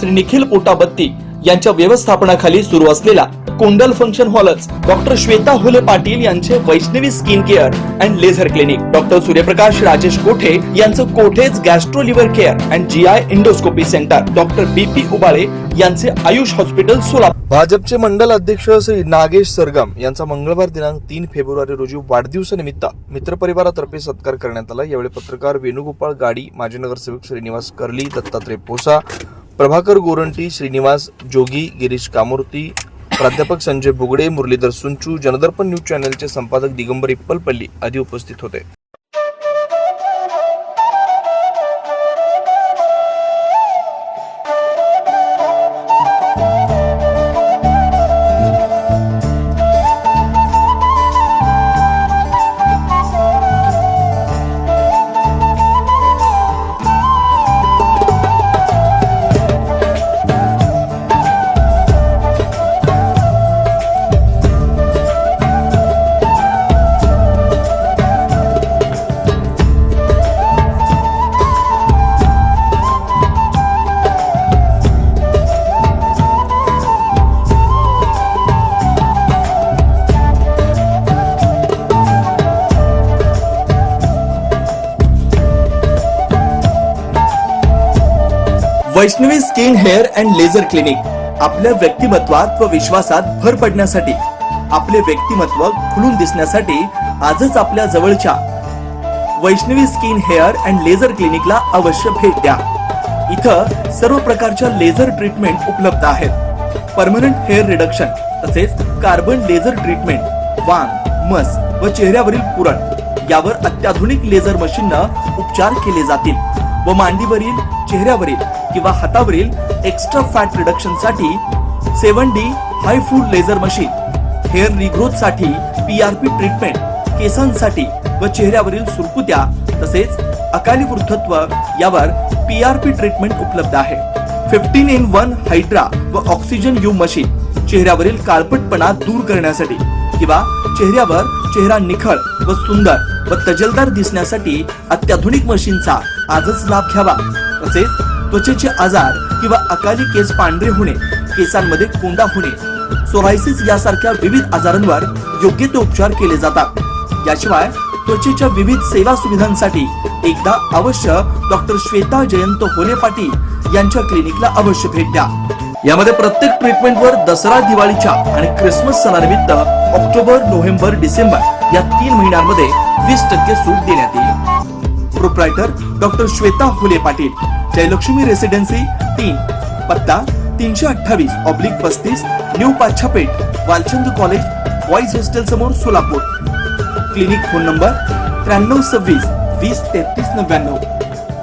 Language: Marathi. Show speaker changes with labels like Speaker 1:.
Speaker 1: श्री निखिल पोटाबत्ती यांच्या व्यवस्थापनाखाली सुरू असलेला कुंडल फंक्शन हॉलच डॉक्टर श्वेता हुले पाटील यांचे Vaishnavi skin care and laser clinic, doctor Suryaprakash Rajesh Kothe यांचं Kothe's gastro liver care and GI endoscopy centre, doctor BP Ubale यांचे आयुष हॉस्पिटल सोलापूर.
Speaker 2: भाजपचे मंडल अध्यक्ष श्री नागेश सरगम यांचा मंगळवार दिनांक 3 फेब्रुवारी रोजी वाढदिवसानिमित्त मित्रपरिवारातर्फे सत्कार करण्यात आला. यावेळी पत्रकार वेणुगोपाळ गाडी, माजी नगरसेवक श्रीनिवास कर्ली, दत्तात्रय पोसा, प्रभाकर गोरंटी, श्रीनिवास जोगी, गिरीश कामोर्ती, प्राध्यापक संजय बुगडे, मुरलीधर सुंचू, जनदर्पण न्यूज चॅनलचे संपादक दिगंबर इप्पलपल्ली आदी उपस्थित होते.
Speaker 1: Vaishnavi skin hair and laser clinic आपल्या व्यक्तिमत्वात व विश्वासात भर पडण्यासाठी, आपले व्यक्तिमत्व खुलून दिसण्यासाठी आजच आपल्या जवळच्या Vaishnavi skin hair and laser क्लिनिकला अवश्य भेट द्या. इथं सर्व प्रकारच्या लेझर ट्रीटमेंट उपलब्ध आहेत. परमनंट हेअर रिडक्शन तसेच कार्बन लेझर ट्रीटमेंट, वांग, मस व चेहऱ्यावरील पुरण यावर अत्याधुनिक लेझर मशीननं उपचार केले जातील व मांडीवरील, चेहऱ्यावरील किंवा हातावरील एक्स्ट्रा फॅट रिडक्शन साठी 7D हाय फूड लेझर मशीन, हेअर रिग्रोथ साठी PRP ट्रीटमेंट, केसांसाठी व चेहऱ्यावरील सुरकुत्या तसेच अकाली वृद्धत्व यावर PRP ट्रीटमेंट उपलब्ध आहे. 15in1 हायड्रा व ऑक्सिजन यू मशीन चेहऱ्यावरील काळपटपणा दूर करण्यासाठी किंवा चेहऱ्यावर चेहरा निखळ व सुंदर व तजेलदार दिसण्यासाठी अत्याधुनिक मशीनचा आजच लाभ घ्यावा. तसेच त्वचेचे आजार किंवा अकाली केस पांढरे होणे, केसांमध्ये कोंडा होणे, सोरायसिस यासारख्या विविध आजारांवर योग्य ते उपचार केले जातात. याशिवाय त्वचेच्या विविध सेवा सुविधांसाठी एकदा अवश्य डॉक्टर श्वेता जयंत हुले पाटील यांच्या क्लिनिकला अवश्य भेट द्या. यामध्ये प्रत्येक ट्रीटमेंटवर दसरा, दिवाळीच्या आणि ख्रिसमस सणानिमित्त ऑक्टोबर, नोव्हेंबर, डिसेंबर या 3 महिन्यांमध्ये 20% सूट देण्यात येईल. Proprietor doctor Shweta Hule Patil, Jayalakshmi residency 3, पत्ता 328/35 new Pachhapeth, Walchand college, boys hostel समोर, सोलापूर. Clinic phone number 9326 20 33 99.